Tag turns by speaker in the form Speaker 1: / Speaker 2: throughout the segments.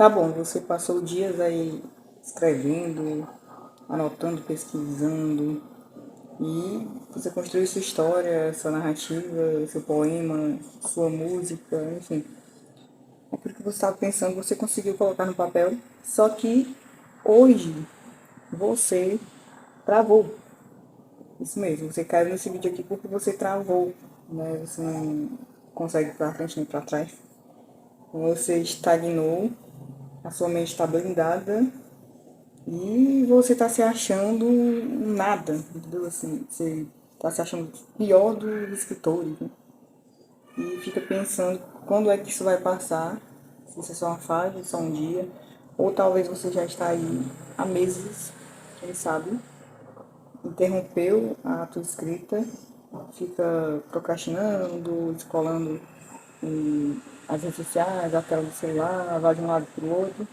Speaker 1: Tá bom, você passou dias aí escrevendo, anotando, pesquisando e você construiu sua história, sua narrativa, seu poema, sua música, enfim. Aquilo que você estava pensando, você conseguiu colocar no papel, só que hoje você travou. Isso mesmo, você caiu nesse vídeo aqui porque você travou, né? Você não consegue ir pra frente nem pra trás. Você estagnou, a sua mente está blindada e você está se achando nada, entendeu? Assim, você está se achando pior dos escritores, né? E fica pensando quando é que isso vai passar, se isso é só uma fase, só um dia, ou talvez você já está aí há meses, quem sabe, interrompeu a tua escrita, fica procrastinando, descolando as redes sociais, a tela do celular, vai de um lado para o outro.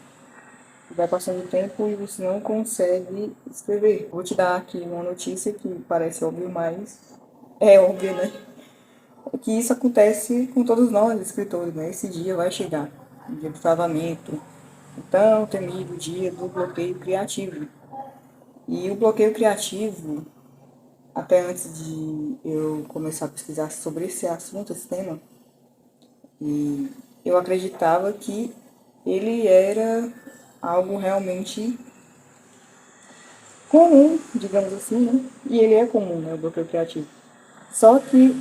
Speaker 1: Vai passando o tempo e você não consegue escrever. Vou te dar aqui uma notícia que parece óbvio, mas é óbvio, né? É que isso acontece com todos nós, escritores, né? Esse dia vai chegar, o dia do travamento, o tão temido dia do bloqueio criativo. E o bloqueio criativo, até antes de eu começar a pesquisar sobre esse assunto, esse tema, e eu acreditava que ele era algo realmente comum, digamos assim, né? E ele é comum, né, o bloqueio criativo. Só que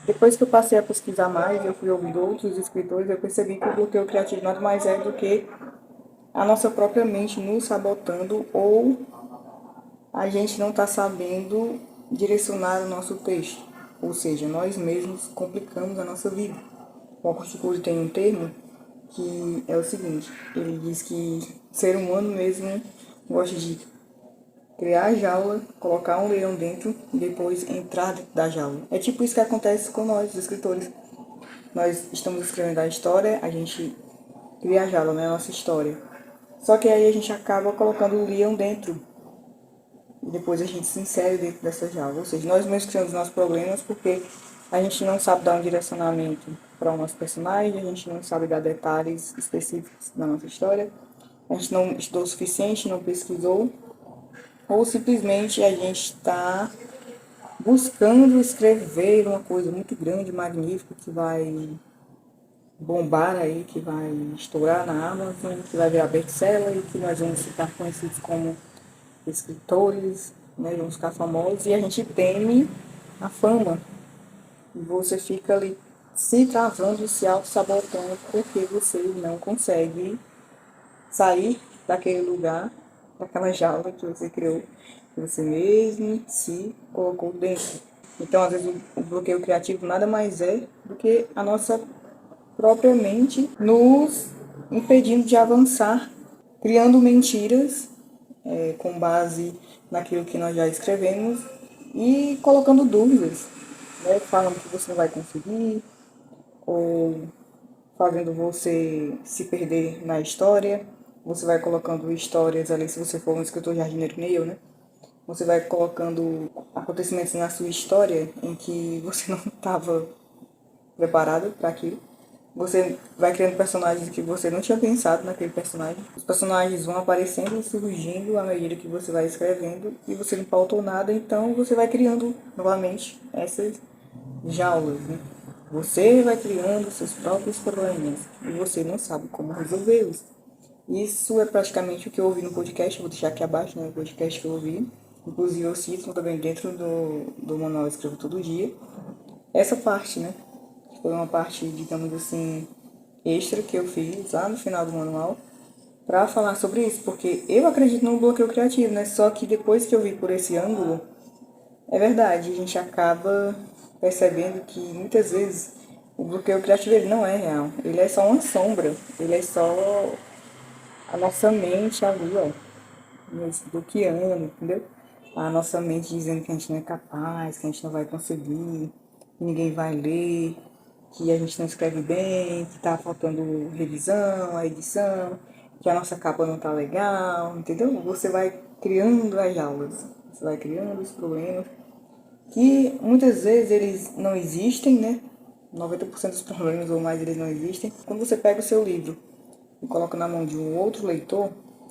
Speaker 1: depois que eu passei a pesquisar mais, eu fui ouvindo outros escritores, eu percebi que o bloqueio criativo nada mais é do que a nossa própria mente nos sabotando ou a gente não está sabendo direcionar o nosso texto. Ou seja, nós mesmos complicamos a nossa vida. O Augusto Cury tem um termo que é o seguinte, ele diz que o ser humano mesmo gosta de criar a jaula, colocar um leão dentro e depois entrar dentro da jaula. É tipo isso que acontece com nós, os escritores. Nós estamos escrevendo a história, a gente cria a jaula, né? A nossa história. Só que aí a gente acaba colocando o leão dentro e depois a gente se insere dentro dessa jaula. Ou seja, nós mesmos criamos nossos problemas porque a gente não sabe dar um direcionamento para o nosso personagem, a gente não sabe dar detalhes específicos da nossa história, a gente não estudou o suficiente, não pesquisou, ou simplesmente a gente está buscando escrever uma coisa muito grande, magnífica, que vai bombar aí, que vai estourar na Amazon, que vai virar best-seller e que nós vamos ficar conhecidos como escritores, né, vamos ficar famosos e a gente teme a fama. E você fica ali se travando, se auto-sabotando porque você não consegue sair daquele lugar, daquela jaula que você criou, que você mesmo se colocou dentro. Então, às vezes, o bloqueio criativo nada mais é do que a nossa própria mente nos impedindo de avançar, criando mentiras com base naquilo que nós já escrevemos e colocando dúvidas, né? Falando que você não vai conseguir, ou fazendo você se perder na história. Você vai colocando histórias ali, se você for um escritor jardineiro que nem eu, né? Você vai colocando acontecimentos na sua história em que você não estava preparado para aquilo. Você vai criando personagens que você não tinha pensado naquele personagem. Os personagens vão aparecendo e surgindo à medida que você vai escrevendo e você não pautou nada, então você vai criando novamente essas jaulas, né? Você vai criando seus próprios problemas e você não sabe como resolvê-los. Isso é praticamente o que eu ouvi no podcast, vou deixar aqui abaixo, né, o podcast que eu ouvi. Inclusive eu cito também dentro do manual Escrevo Todo Dia. Essa parte, né, foi uma parte, digamos assim, extra que eu fiz lá no final do manual para falar sobre isso, porque eu acredito no bloqueio criativo, né? Só que depois que eu vi por esse ângulo, é verdade, a gente acaba percebendo que muitas vezes o bloqueio criativo ele não é real, ele é só uma sombra, ele é só a nossa mente ali, ó, nos bloqueando, entendeu? A nossa mente dizendo que a gente não é capaz, que a gente não vai conseguir, que ninguém vai ler, que a gente não escreve bem, que tá faltando revisão, a edição, que a nossa capa não tá legal, entendeu? Você vai criando as aulas, você vai criando os problemas, que muitas vezes eles não existem, né? 90% dos problemas ou mais eles não existem. Quando você pega o seu livro e coloca na mão de um outro leitor,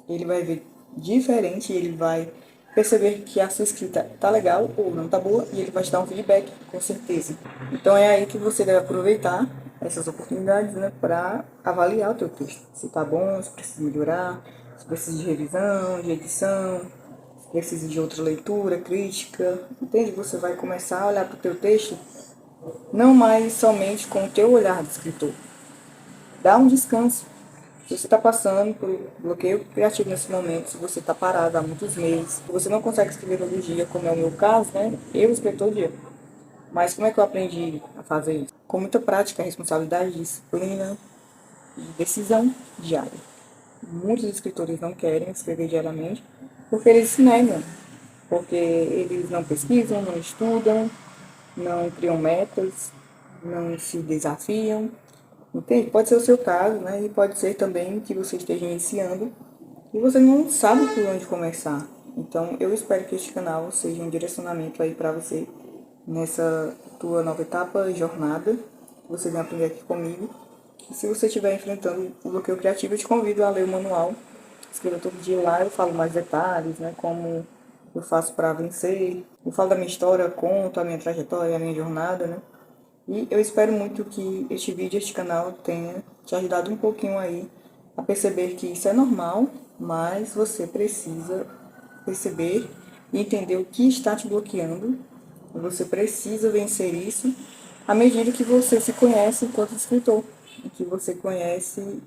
Speaker 1: ele vai ver diferente, ele vai perceber que a sua escrita tá legal ou não tá boa e ele vai te dar um feedback, com certeza. Então é aí que você deve aproveitar essas oportunidades, né, para avaliar o teu texto. Se tá bom, se precisa melhorar, se precisa de revisão, de edição, se precisa de outra leitura, crítica, entende? Você vai começar a olhar para o teu texto não mais somente com o teu olhar de escritor. Dá um descanso. Se você está passando por bloqueio criativo nesse momento, se você está parado há muitos meses, se você não consegue escrever todo dia, como é o meu caso, né? Eu escrevo todo dia. Mas como é que eu aprendi a fazer isso? Com muita prática, responsabilidade, disciplina e decisão diária. Muitos escritores não querem escrever diariamente porque eles se negam, porque eles não pesquisam, não estudam, não criam metas, não se desafiam. Entende? Pode ser o seu caso, né? E pode ser também que você esteja iniciando e você não sabe por onde começar. Então, eu espero que este canal seja um direcionamento aí para você nessa tua nova etapa, jornada, que você venha aprender aqui comigo. E se você estiver enfrentando o bloqueio criativo, eu te convido a ler o manual. Escreva todo dia lá, eu falo mais detalhes, né? Como eu faço para vencer. Eu falo da minha história, conto a minha trajetória, a minha jornada, né? E eu espero muito que este vídeo, este canal tenha te ajudado um pouquinho aí a perceber que isso é normal, mas você precisa perceber e entender o que está te bloqueando. Você precisa vencer isso à medida que você se conhece enquanto escritor, que você conhece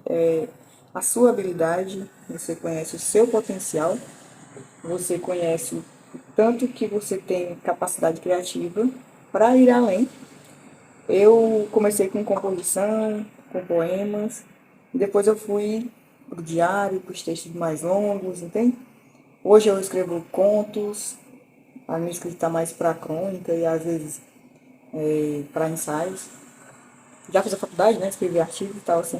Speaker 1: a sua habilidade, você conhece o seu potencial, você conhece o tanto que você tem capacidade criativa para ir além. Eu comecei com composição, com poemas, e depois eu fui pro diário, para os textos mais longos, entende? Hoje eu escrevo contos, a minha escrita está mais para crônica e às vezes para ensaios. Já fiz a faculdade, né? Escrevi artigos e tal, assim,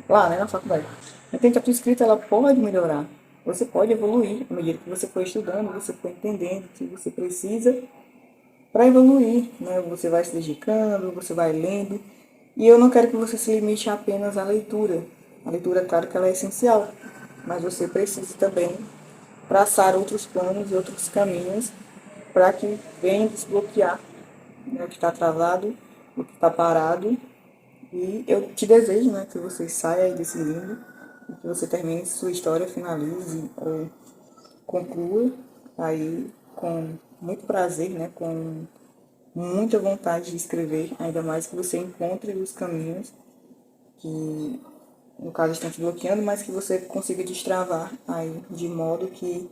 Speaker 1: lá, né, na faculdade. Então a tua escrita ela pode melhorar. Você pode evoluir à medida que você for estudando, você for entendendo que você precisa para evoluir, né? Você vai se dedicando, você vai lendo. E eu não quero que você se limite apenas à leitura. A leitura, claro que ela é essencial, mas você precisa também traçar outros planos e outros caminhos para que venha desbloquear, né, o que está travado, o que está parado. E eu te desejo, né, que você saia aí desse limbo, que você termine sua história, finalize ou conclua aí com muito prazer, né, com muita vontade de escrever, ainda mais que você encontre os caminhos que, no caso, estão te bloqueando, mas que você consiga destravar aí, de modo que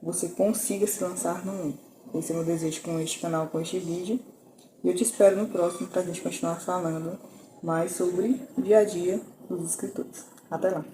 Speaker 1: você consiga se lançar no mundo. Esse é o meu desejo com este canal, com este vídeo. E eu te espero no próximo para a gente continuar falando mais sobre o dia a dia dos escritores. Até lá!